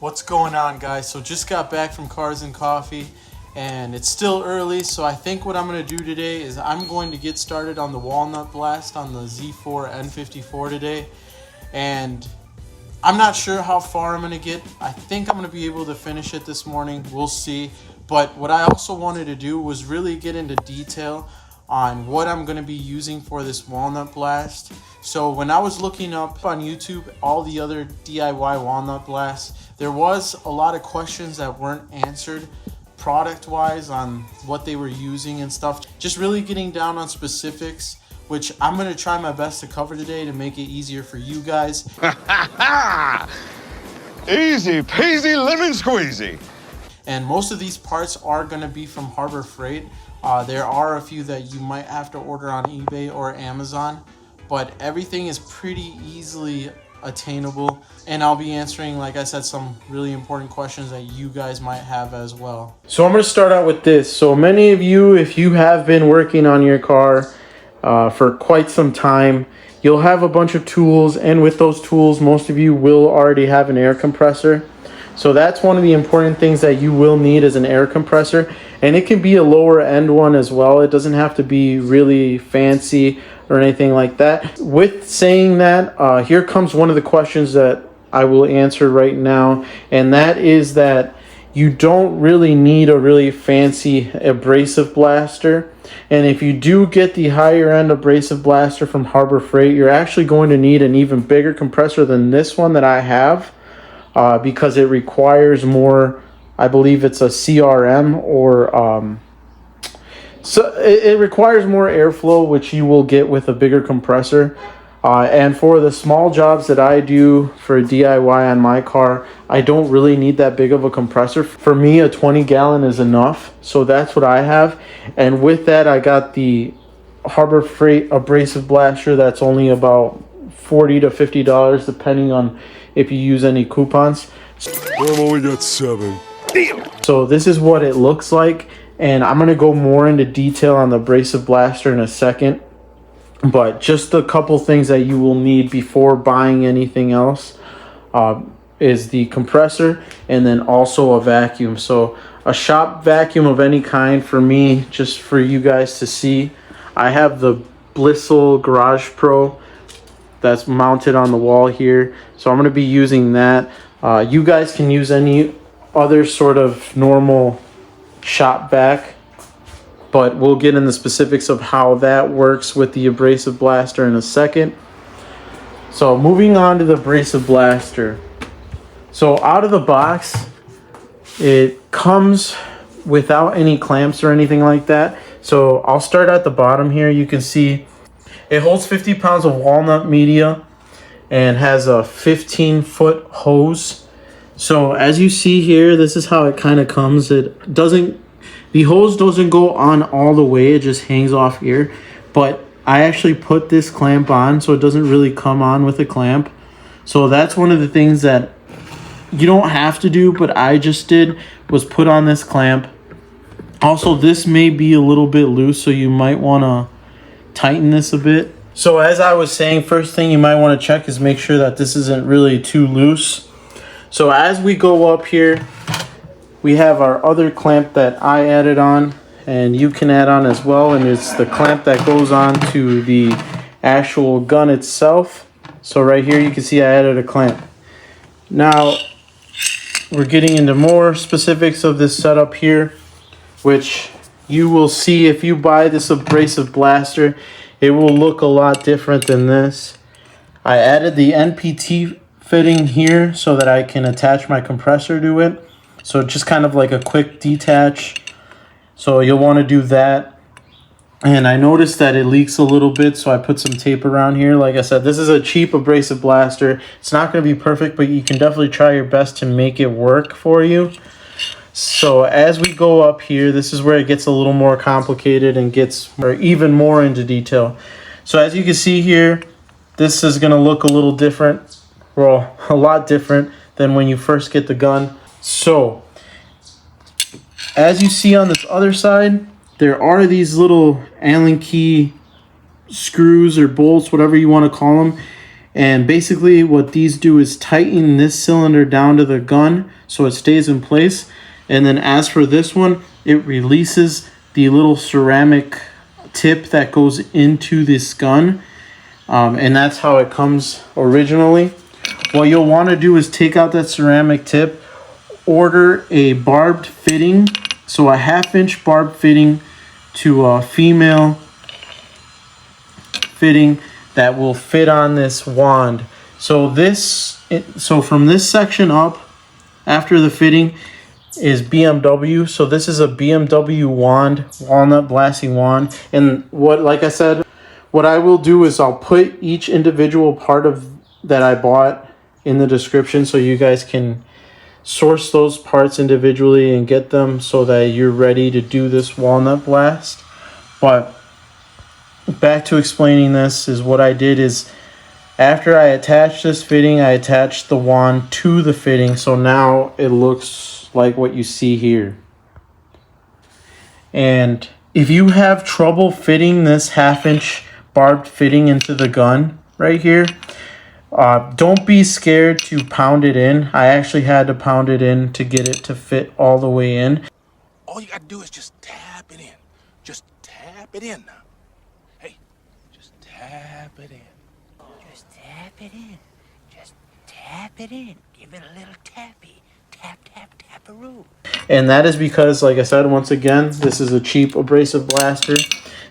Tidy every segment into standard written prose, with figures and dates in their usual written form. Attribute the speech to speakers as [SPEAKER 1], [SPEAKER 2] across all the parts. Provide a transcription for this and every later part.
[SPEAKER 1] What's going on, guys? So just got back from Cars and Coffee and it's still early, so I think what I'm going to do today is I'm going to get started on the Walnut Blast on the Z4 N54 today. And I'm not sure how far I'm going to get. I think I'm going to be able to finish it this morning. We'll see. But what I also wanted to do was really get into detail on what I'm going to be using for this Walnut Blast. So when I was looking up on YouTube all the other DIY Walnut Blasts, there was a lot of questions that weren't answered product wise on what they were using and stuff. Just really getting down on specifics, which I'm going to try my best to cover today to make it easier for you guys.
[SPEAKER 2] Easy peasy lemon squeezy.
[SPEAKER 1] And most of these parts are going to be from Harbor Freight. There are a few that you might have to order on eBay or Amazon, but everything is pretty easily attainable. And I'll be answering, like I said, some really important questions that you guys might have as well. So I'm going to start out with this. So many of you, if you have been working on your car for quite some time, you'll have a bunch of tools, and with those tools, most of you will already have an air compressor. So that's one of the important things that you will need is an air compressor, and it can be a lower end one as well. It doesn't have to be really fancy or anything like that. With saying that, here comes one of the questions that I will answer right now, and that is that you don't really need a really fancy abrasive blaster. And if you do get the higher end abrasive blaster from Harbor Freight, you're actually going to need an even bigger compressor than this one that I have. Because it requires more, I believe it's a CRM, or so it requires more airflow, which you will get with a bigger compressor. And for the small jobs that I do for DIY on my car, I don't really need that big of a compressor. For me, a 20-gallon is enough, so that's what I have. And with that, I got the Harbor Freight abrasive blaster that's only about $40 to $50, depending on if you use any coupons.
[SPEAKER 2] I've only got 7. Damn.
[SPEAKER 1] So this is what it looks like, and I'm going to go more into detail on the abrasive blaster in a second. But just a couple things that you will need before buying anything else is the compressor, and then also a vacuum. So a shop vacuum of any kind for me, just for you guys to see. I have the Blistle Garage Pro that's mounted on the wall here, so I'm going to be using that. You guys can use any other sort of normal shop vac, but we'll get in the specifics of how that works with the abrasive blaster in a second. So moving on to the abrasive blaster. So out of the box, it comes without any clamps or anything like that. So I'll start at the bottom here. You can see it holds 50 pounds of walnut media and has a 15-foot hose. So as you see here, this is how it kind of comes. The hose doesn't go on all the way, it just hangs off here. But I actually put this clamp on, so it doesn't really come on with a clamp. So that's one of the things that you don't have to do, but I just did, was put on this clamp. Also, this may be a little bit loose, so you might want to tighten this a bit. So as I was saying, first thing you might want to check is make sure that this isn't really too loose. So as we go up here, we have our other clamp that I added on, and you can add on as well, and it's the clamp that goes on to the actual gun itself. So right here you can see I added a clamp. Now we're getting into more specifics of this setup here, which you will see if you buy this abrasive blaster. It will look a lot different than this. I added the NPT fitting here so that I can attach my compressor to it. So just kind of like a quick detach. So you'll want to do that. And I noticed that it leaks a little bit, so I put some tape around here. Like I said, this is a cheap abrasive blaster. It's not going to be perfect, but you can definitely try your best to make it work for you. So as we go up here, this is where it gets a little more complicated and gets even more into detail. So as you can see here, this is going to look a little different, well, a lot different than when you first get the gun. So as you see on this other side, there are these little Allen key screws or bolts, whatever you want to call them. And basically what these do is tighten this cylinder down to the gun so it stays in place. And then as for this one, it releases the little ceramic tip that goes into this gun. And that's how it comes originally. What you'll want to do is take out that ceramic tip, order a barbed fitting, so a 1/2-inch barbed fitting to a female fitting that will fit on this wand. So from this section up, after the fitting, is BMW. So this is a BMW wand, walnut blasting wand. And like I said, what I will do is I'll put each individual part of that I bought in the description so you guys can source those parts individually and get them so that you're ready to do this walnut blast. But back to explaining this, is what I did is after I attached this fitting, I attached the wand to the fitting, so now it looks like what you see here. And if you have trouble fitting this 1/2-inch barbed fitting into the gun right here, don't be scared to pound it in. I actually had to pound it in to get it to fit all the way in.
[SPEAKER 3] All you gotta do is just tap it in. Just tap it in now. Hey, just tap it in.
[SPEAKER 4] Just tap it in. Just tap it in. Give it a little tappy. Tap, tap, tap-a-roo.
[SPEAKER 1] And that is because, like I said, once again, this is a cheap abrasive blaster.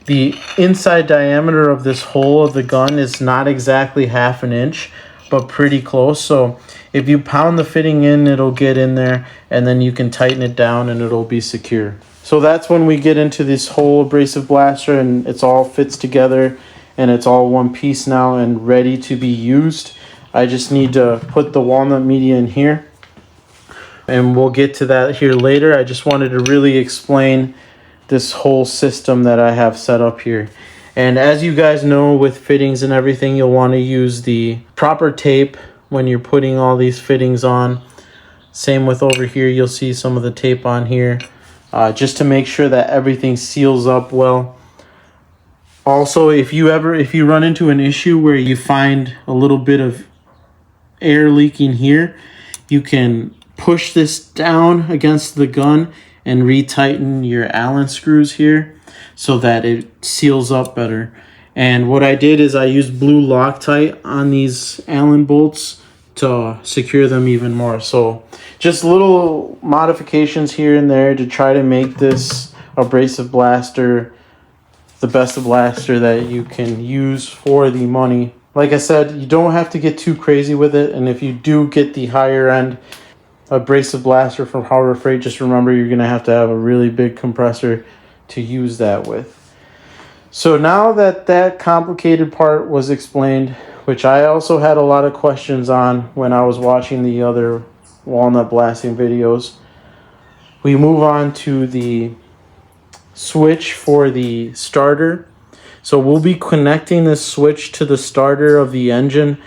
[SPEAKER 1] The inside diameter of this hole of the gun is not exactly 1/2 inch, but pretty close. So if you pound the fitting in, it'll get in there, and then you can tighten it down and it'll be secure. So that's when we get into this whole abrasive blaster and it's all fits together and it's all one piece now and ready to be used. I just need to put the walnut media in here, and we'll get to that here later. I just wanted to really explain this whole system that I have set up here. And as you guys know, with fittings and everything, you'll want to use the proper tape when you're putting all these fittings on. Same with over here, you'll see some of the tape on here, just to make sure that everything seals up well. Also, if you run into an issue where you find a little bit of air leaking here, you can push this down against the gun and retighten your Allen screws here so that it seals up better. And what I did is I used blue Loctite on these Allen bolts to secure them even more. So just little modifications here and there to try to make this abrasive blaster the best blaster that you can use for the money. Like I said, you don't have to get too crazy with it, and if you do get the higher end abrasive blaster from Harbor Freight, just remember you're going to have a really big compressor to use that with. So now that that complicated part was explained, which I also had a lot of questions on when I was watching the other walnut blasting videos, we move on to the switch for the starter. So we'll be connecting this switch to the starter of the engine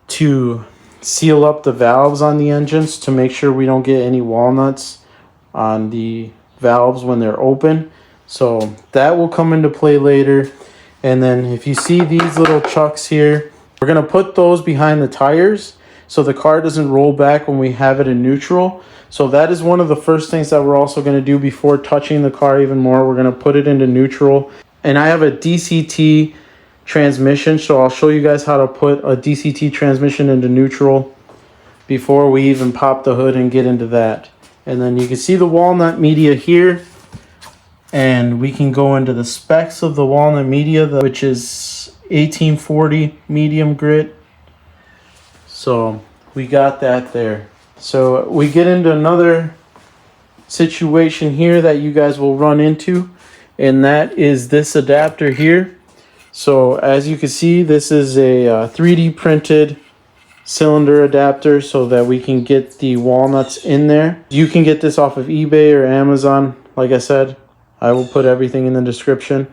[SPEAKER 1] to seal up the valves on the engines to make sure we don't get any walnuts on the valves when they're open. So that will come into play later. And then if you see these little chucks here, we're going to put those behind the tires so the car doesn't roll back when we have it in neutral. So that is one of the first things that we're also going to do before touching the car even more. We're going to put it into neutral. And I have a DCT transmission, so I'll show you guys how to put a DCT transmission into neutral before we even pop the hood and get into that. And then you can see the walnut media here, and we can go into the specs of the walnut media, which is 1840 medium grit. So we got that there. So we get into another situation here that you guys will run into, and that is this adapter here. So as you can see, this is a 3D printed cylinder adapter so that we can get the walnuts in there. You can get this off of eBay or Amazon. Like I said, I will put everything in the description.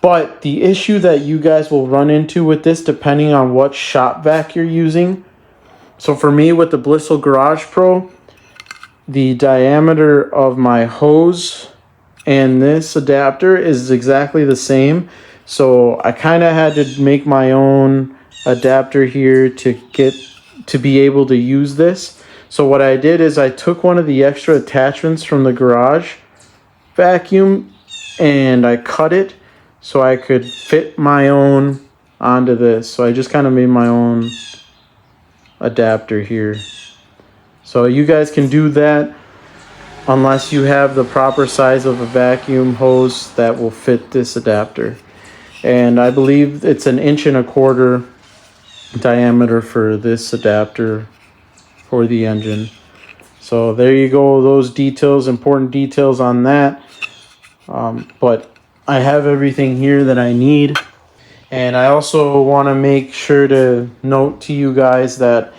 [SPEAKER 1] But the issue that you guys will run into with this, depending on what shop vac you're using. So for me, with the Blissel Garage Pro, the diameter of my hose and this adapter is exactly the same. So I kind of had to make my own adapter here to be able to use this. So what I did is I took one of the extra attachments from the garage vacuum and I cut it so I could fit my own onto this. So I just kind of made my own adapter here. So you guys can do that unless you have the proper size of a vacuum hose that will fit this adapter. And I believe it's 1.25 inches diameter for this adapter for the engine. So there you go, those details, important details on that. But I have everything here that I need. And I also want to make sure to note to you guys that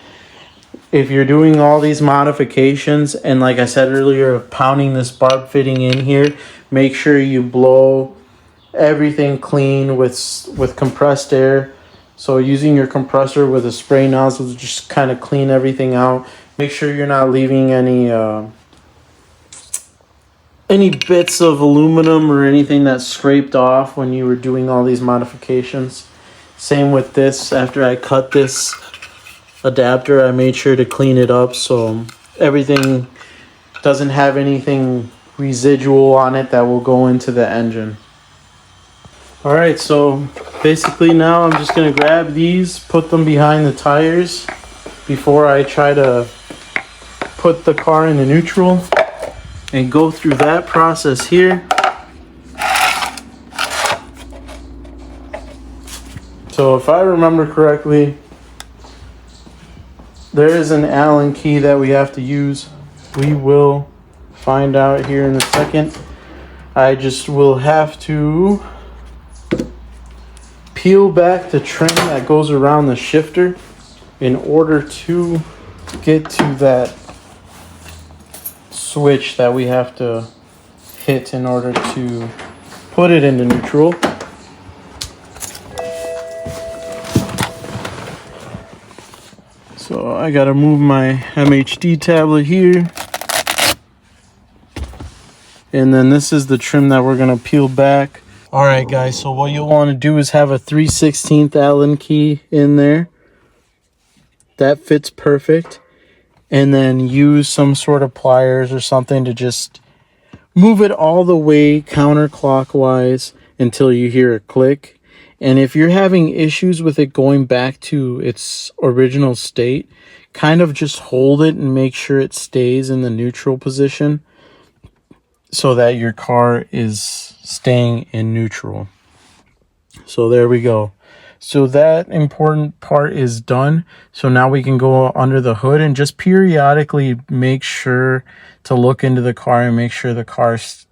[SPEAKER 1] if you're doing all these modifications, and like I said earlier, pounding this barb fitting in here, make sure you blow everything clean with compressed air. So using your compressor with a spray nozzle to just kind of clean everything out. Make sure you're not leaving any bits of aluminum or anything that scraped off when you were doing all these modifications. Same with this. After I cut this adapter, I made sure to clean it up so everything doesn't have anything residual on it that will go into the engine. Alright, so basically now I'm just going to grab these, put them behind the tires before I try to put the car into neutral and go through that process here. So if I remember correctly, there is an Allen key that we have to use. We will find out here in a second. I just will have to peel back the trim that goes around the shifter in order to get to that switch that we have to hit in order to put it into neutral. So I gotta move my MHD tablet here. And then this is the trim that we're gonna peel back. Alright guys, so what you'll want to do is have a 3/16 Allen key in there. That fits perfect. And then use some sort of pliers or something to just move it all the way counterclockwise until you hear a click. And if you're having issues with it going back to its original state, kind of just hold it and make sure it stays in the neutral position so that your car is staying in neutral. So there we go. So that important part is done. So now we can go under the hood and just periodically make sure to look into the car and make sure the car's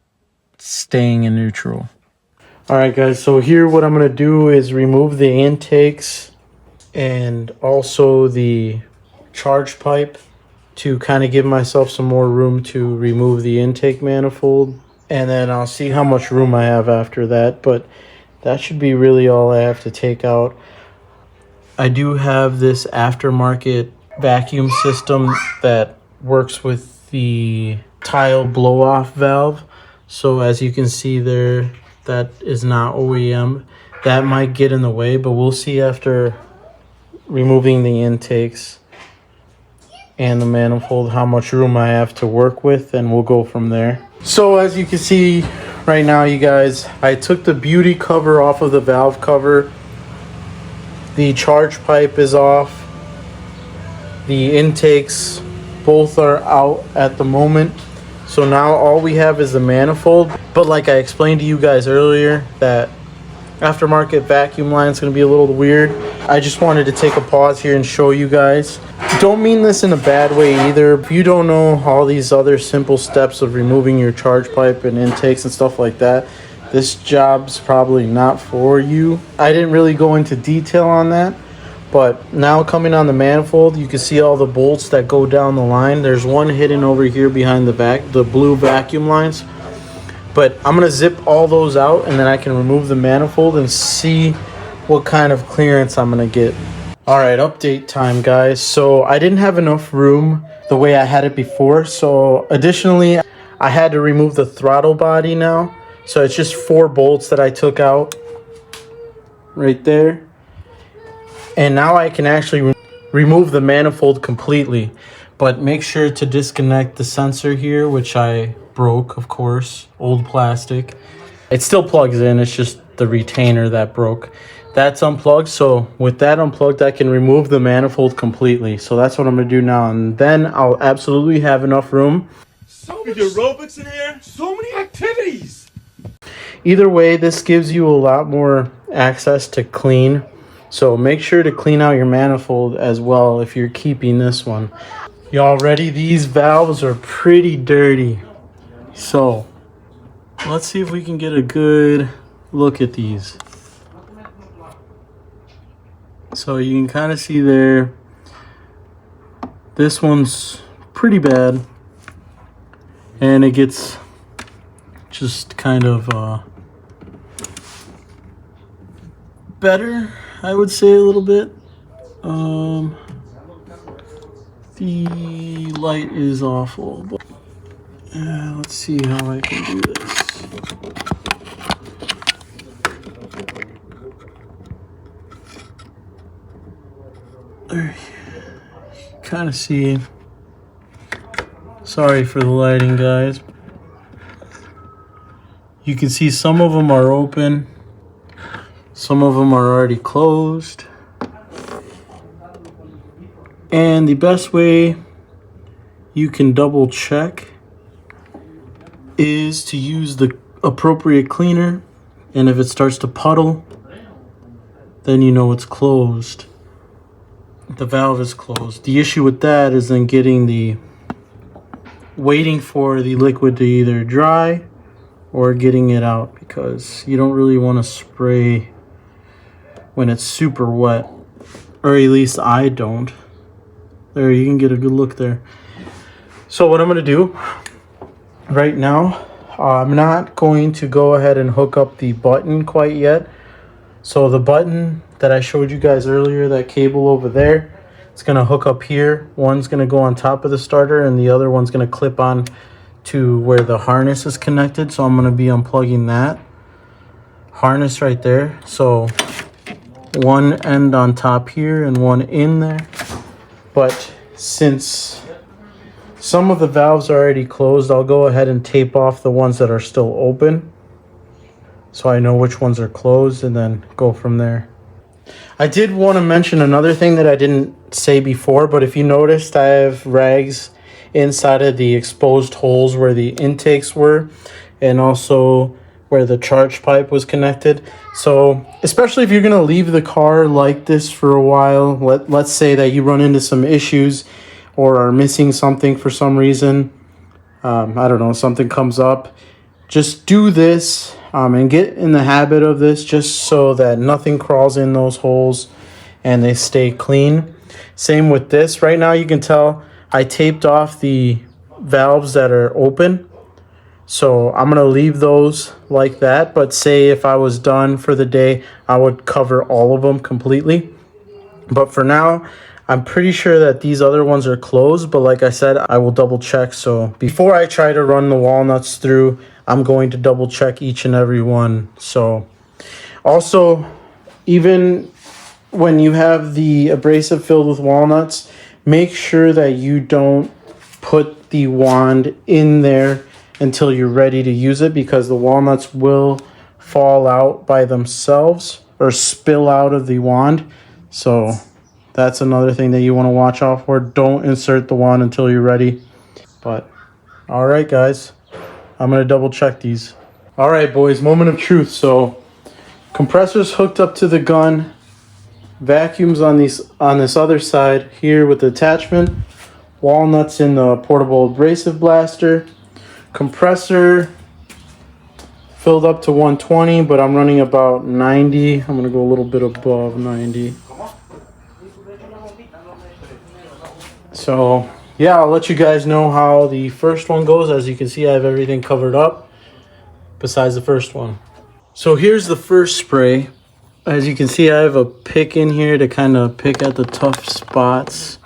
[SPEAKER 1] staying in neutral. Alright guys, so here what I'm going to do is remove the intakes and also the charge pipe to kind of give myself some more room to remove the intake manifold. And then I'll see how much room I have after that, but that should be really all I have to take out. I do have this aftermarket vacuum system that works with the tile blow-off valve. So as you can see there, that is not OEM. That might get in the way, but we'll see after removing the intakes and the manifold how much room I have to work with, and we'll go from there. So as you can see right now, you guys, I took the beauty cover off of the valve cover. The charge pipe is off. The intakes both are out at the moment. So now all we have is the manifold. But like I explained to you guys earlier, that aftermarket vacuum line is going to be a little weird. I just wanted to take a pause here and show you guys. Don't mean this in a bad way either. If you don't know all these other simple steps of removing your charge pipe and intakes and stuff like that, this job's probably not for you. I didn't really go into detail on that, but now coming on the manifold, you can see all the bolts that go down the line. There's one hidden over here behind the blue vacuum lines. But I'm going to zip all those out, and then I can remove the manifold and see what kind of clearance I'm going to get. Alright, update time guys. So I didn't have enough room the way I had it before. So additionally, I had to remove the throttle body now. So it's just 4 bolts that I took out right there. And now I can actually remove the manifold completely. But make sure to disconnect the sensor here, which I broke, of course. Old plastic. It still plugs in, it's just the retainer that broke. That's unplugged, so with that unplugged, I can remove the manifold completely. So that's what I'm gonna do now, and then I'll absolutely have enough room.
[SPEAKER 3] So many aerobics in here. So many activities.
[SPEAKER 1] Either way, this gives you a lot more access to clean. So make sure to clean out your manifold as well if you're keeping this one. Y'all ready? These valves are pretty dirty. So let's see if we can get a good look at these. So you can kind of see there, this one's pretty bad. And it gets just kind of better, I would say, a little bit. The light is awful, but let's see how I can do this. There, kind of see. Sorry for the lighting, guys. You can see some of them are open, some of them are already closed. And the best way you can double check is to use the appropriate cleaner, and if it starts to puddle, then you know it's closed. The valve is closed. The issue with that is then waiting for the liquid to either dry or getting it out, because you don't really want to spray when it's super wet, or at least I don't. There, you can get a good look there. So what I'm going to do right now, I'm not going to go ahead and hook up the button quite yet. So the button that I showed you guys earlier, that cable over there, it's going to hook up here. One's going to go on top of the starter, and the other one's going to clip on to where the harness is connected. So I'm going to be unplugging that harness right there. So one end on top here and one in there. But since some of the valves are already closed, I'll go ahead and tape off the ones that are still open, so I know which ones are closed, and then go from there. I did want to mention another thing that I didn't say before, but if you noticed, I have rags inside of the exposed holes where the intakes were, and also where the charge pipe was connected. So especially if you're going to leave the car like this for a while, let's say that you run into some issues or are missing something for some reason, I don't know, something comes up, just do this and get in the habit of this, just so that nothing crawls in those holes and they stay clean. Same with this. Right now you can tell I taped off the valves that are open. So I'm going to leave those like that. But say if I was done for the day, I would cover all of them completely. But for now, I'm pretty sure that these other ones are closed. But like I said, I will double check. So before I try to run the walnuts through, I'm going to double check each and every one. So also, even when you have the abrasive filled with walnuts, make sure that you don't put the wand in there until you're ready to use it, because the walnuts will fall out by themselves or spill out of the wand. So that's another thing that you want to watch out for. Don't insert the wand until you're ready. But all right, guys, I'm going to double check these. All right, boys, moment of truth. So compressor's hooked up to the gun, vacuums on this other side here with the attachment, walnuts in the portable abrasive blaster. Compressor filled up to 120, but I'm running about 90. I'm gonna go a little bit above 90. So yeah, I'll let you guys know how the first one goes. As you can see, I have everything covered up besides the first one. So here's the first spray. As you can see, I have a pick in here to kind of pick at the tough spots.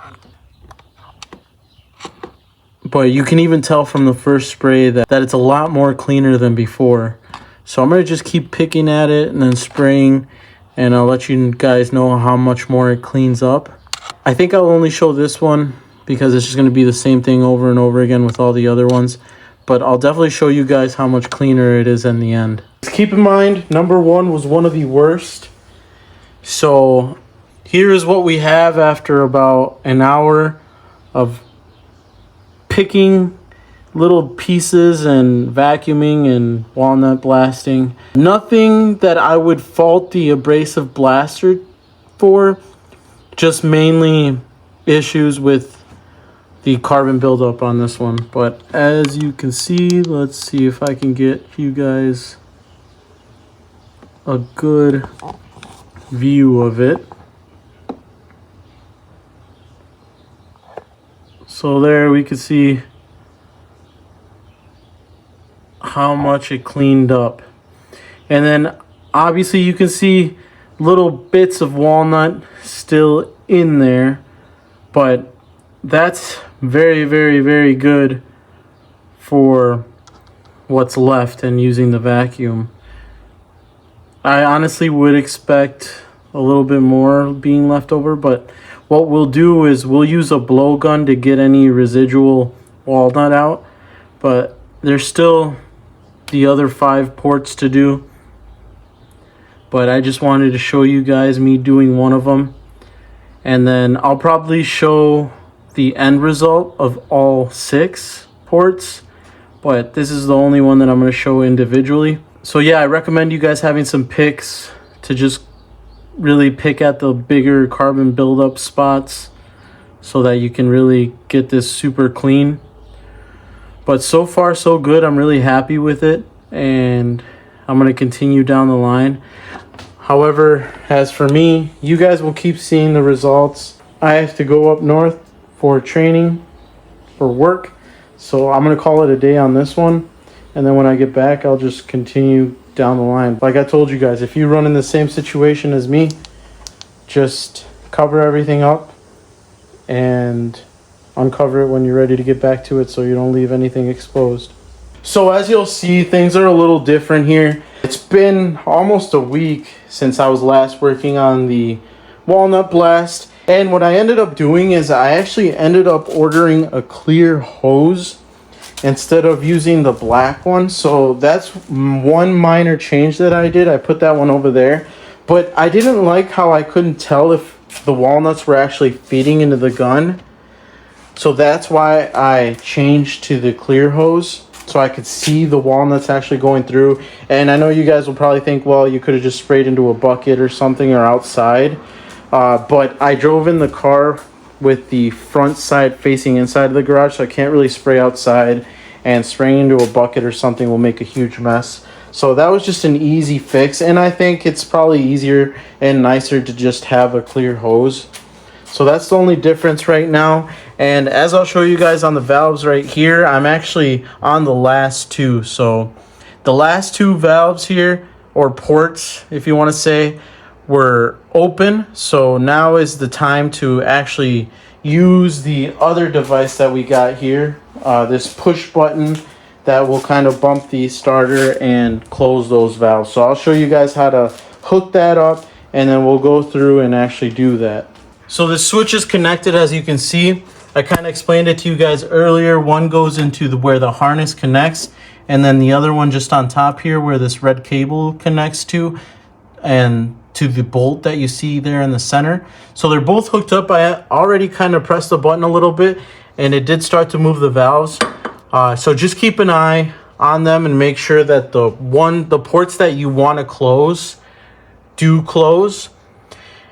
[SPEAKER 1] But you can even tell from the first spray that it's a lot more cleaner than before. So I'm going to just keep picking at it and then spraying and I'll let you guys know how much more it cleans up. I think I'll only show this one because it's just going to be the same thing over and over again with all the other ones. But I'll definitely show you guys how much cleaner it is in the end. Just keep in mind, number one was one of the worst. So here is what we have after about an hour of picking little pieces and vacuuming and walnut blasting. Nothing that I would fault the abrasive blaster for, just mainly issues with the carbon buildup on this one. But as you can see, let's see if I can get you guys a good view of it. So there we can see how much it cleaned up. And then obviously you can see little bits of walnut still in there, but that's very, very, very good for what's left and using the vacuum. I honestly would expect a little bit more being left over, but what we'll do is we'll use a blowgun to get any residual walnut out, but there's still the other 5 ports to do. But I just wanted to show you guys me doing one of them, and then I'll probably show the end result of all 6 ports, but this is the only one that I'm going to show individually. So yeah, I recommend you guys having some picks to just really pick at the bigger carbon buildup spots so that you can really get this super clean. But so far so good. I'm really happy with it, and I'm going to continue down the line. However, as for me, you guys will keep seeing the results. I have to go up north for training, for work, so I'm going to call it a day on this one, and then when I get back I'll just continue down the line. Like I told you guys, if you run in the same situation as me, just cover everything up and uncover it when you're ready to get back to it so you don't leave anything exposed. So as you'll see, things are a little different here. It's been almost a week since I was last working on the Walnut Blast, and what I ended up doing is I actually ended up ordering a clear hose instead of using the black one. So that's one minor change that I did. I put that one over there, but I didn't like how I couldn't tell if the walnuts were actually feeding into the gun. So that's why I changed to the clear hose, so I could see the walnuts actually going through. And I know you guys will probably think, well, you could have just sprayed into a bucket or something or outside. But I drove in the car with the front side facing inside of the garage, so I can't really spray outside, and spraying into a bucket or something will make a huge mess. So that was just an easy fix, and I think it's probably easier and nicer to just have a clear hose. So that's the only difference right now. And as I'll show you guys on the valves right here, I'm actually on the last 2. So the last 2 valves here, or ports if you want to say, were open. So now is the time to actually use the other device that we got here, this push button that will kind of bump the starter and close those valves. So I'll show you guys how to hook that up, and then we'll go through and actually do that. So the switch is connected, as you can see. I kind of explained it to you guys earlier. One goes into where the harness connects, and then the other one just on top here where this red cable connects to, and to the bolt that you see there in the center. So they're both hooked up. I already kind of pressed the button a little bit, and it did start to move the valves. So just keep an eye on them and make sure that the ports that you want to close do close.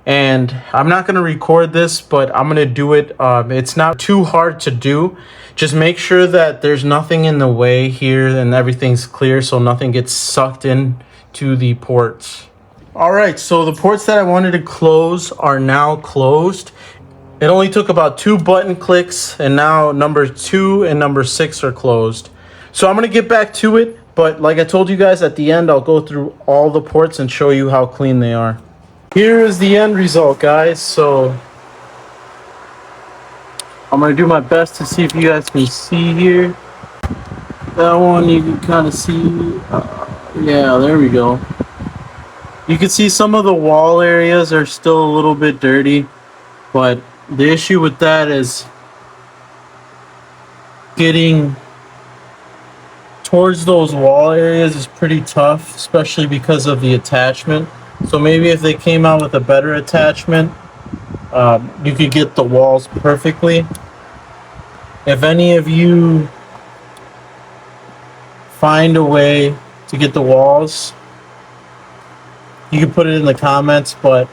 [SPEAKER 1] And I'm not going to record this, but I'm going to do it. It's not too hard to do. Just make sure that there's nothing in the way here and everything's clear, so nothing gets sucked in to the ports. All right, so the ports that I wanted to close are now closed. It only took about 2 button clicks, and now number 2 and number 6 are closed. So I'm going to get back to it, but like I told you guys, at the end I'll go through all the ports and show you how clean they are. Here is the end result, guys. So I'm going to do my best to see if you guys can see here. That one you can kind of see. Yeah, there we go. You can see some of the wall areas are still a little bit dirty, but the issue with that is getting towards those wall areas is pretty tough, especially because of the attachment. So maybe if they came out with a better attachment, you could get the walls perfectly. If any of you find a way to get the walls, you can put it in the comments, but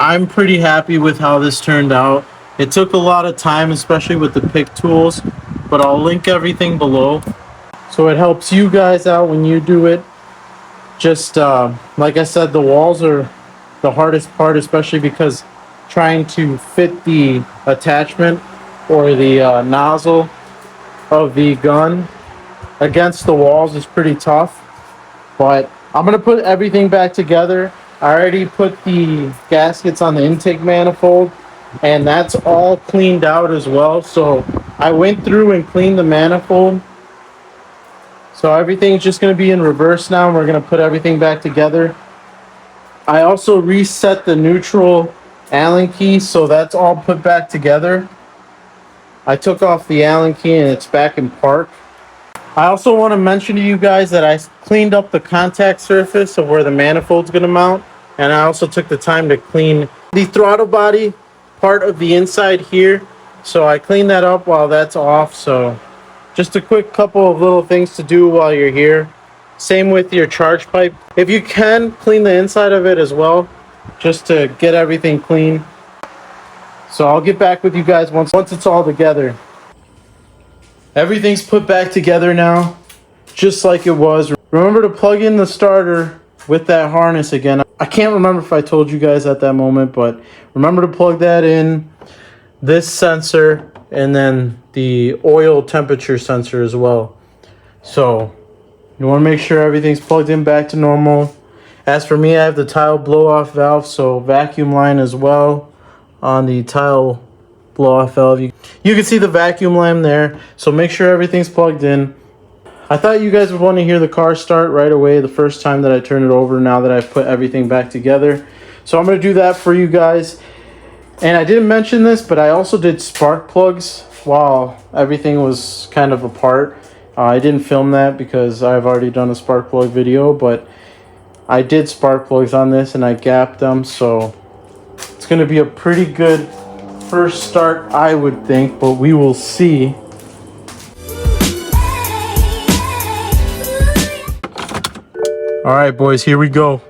[SPEAKER 1] I'm pretty happy with how this turned out. It took a lot of time, especially with the pick tools, but I'll link everything below so it helps you guys out when you do it. Just like I said, the walls are the hardest part, especially because trying to fit the attachment or the nozzle of the gun against the walls is pretty tough. But I'm gonna put everything back together. I already put the gaskets on the intake manifold, and that's all cleaned out as well. So I went through and cleaned the manifold. So everything's just gonna be in reverse now, and we're gonna put everything back together. I also reset the neutral Allen key, so that's all put back together. I took off the Allen key and it's back in park. I also want to mention to you guys that I cleaned up the contact surface of where the manifold's going to mount, and I also took the time to clean the throttle body part of the inside here. So I cleaned that up while that's off. So just a quick couple of little things to do while you're here. Same with your charge pipe. If you can, clean the inside of it as well, just to get everything clean. So I'll get back with you guys once it's all together. Everything's put back together now, just like it was. Remember to plug in the starter with that harness again. I can't remember if I told you guys at that moment, but remember to plug that in, this sensor, and then the oil temperature sensor as well. So you want to make sure everything's plugged in back to normal. As for me, I have the tile blow-off valve, so vacuum line as well on the tile blow-off valve. You can see the vacuum line there, so make sure everything's plugged in. I thought you guys would want to hear the car start right away the first time that I turn it over, now that I've put everything back together. So I'm going to do that for you guys. And I didn't mention this, but I also did spark plugs while everything was kind of apart. I didn't film that because I've already done a spark plug video, but I did spark plugs on this and I gapped them, so it's going to be a pretty good first start, I would think, but we will see. All right, boys, here we go.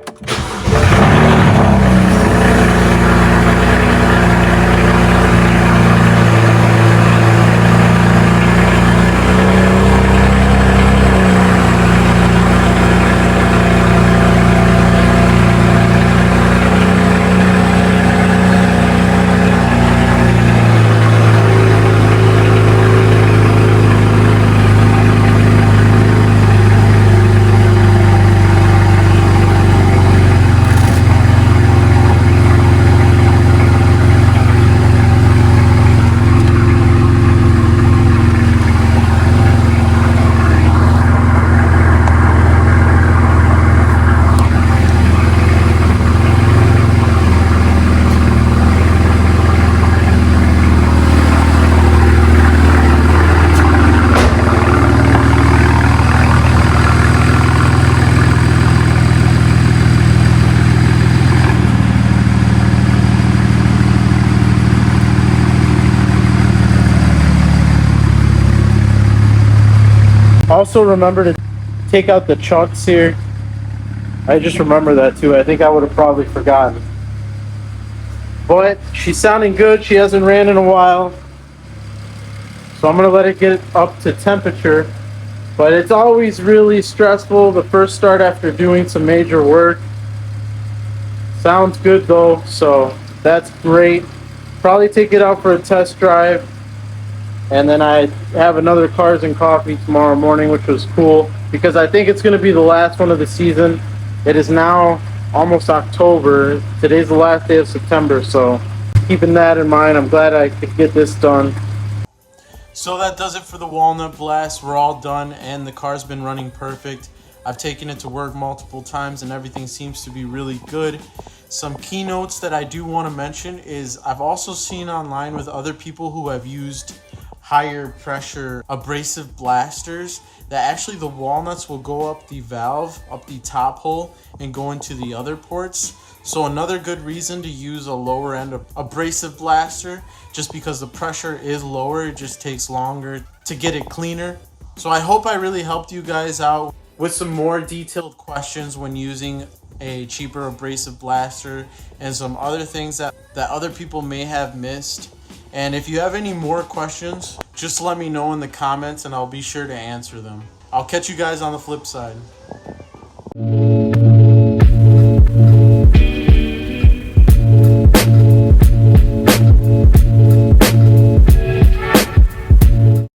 [SPEAKER 1] Also remember to take out the chucks here. I just remember that too. I think I would have probably forgotten. But she's sounding good. She hasn't ran in a while. So I'm going to let it get up to temperature. But it's always really stressful the first start after doing some major work. Sounds good though, so that's great. Probably take it out for a test drive. And then I have another Cars and Coffee tomorrow morning, which was cool because I think it's going to be the last one of the season. It is now almost October. Today's the last day of September, so keeping that in mind, I'm glad I could get this done. So that does it for the Walnut Blast. We're all done and the car's been running perfect. I've taken it to work multiple times and everything seems to be really good. Some keynotes that I do want to mention is I've also seen online with other people who have used higher pressure abrasive blasters that actually the walnuts will go up the valve, up the top hole, and go into the other ports. So another good reason to use a lower end abrasive blaster, just because the pressure is lower, it just takes longer to get it cleaner. So I hope I really helped you guys out with some more detailed questions when using a cheaper abrasive blaster and some other things that other people may have missed. And if you have any more questions, just let me know in the comments and I'll be sure to answer them. I'll catch you guys on the flip side.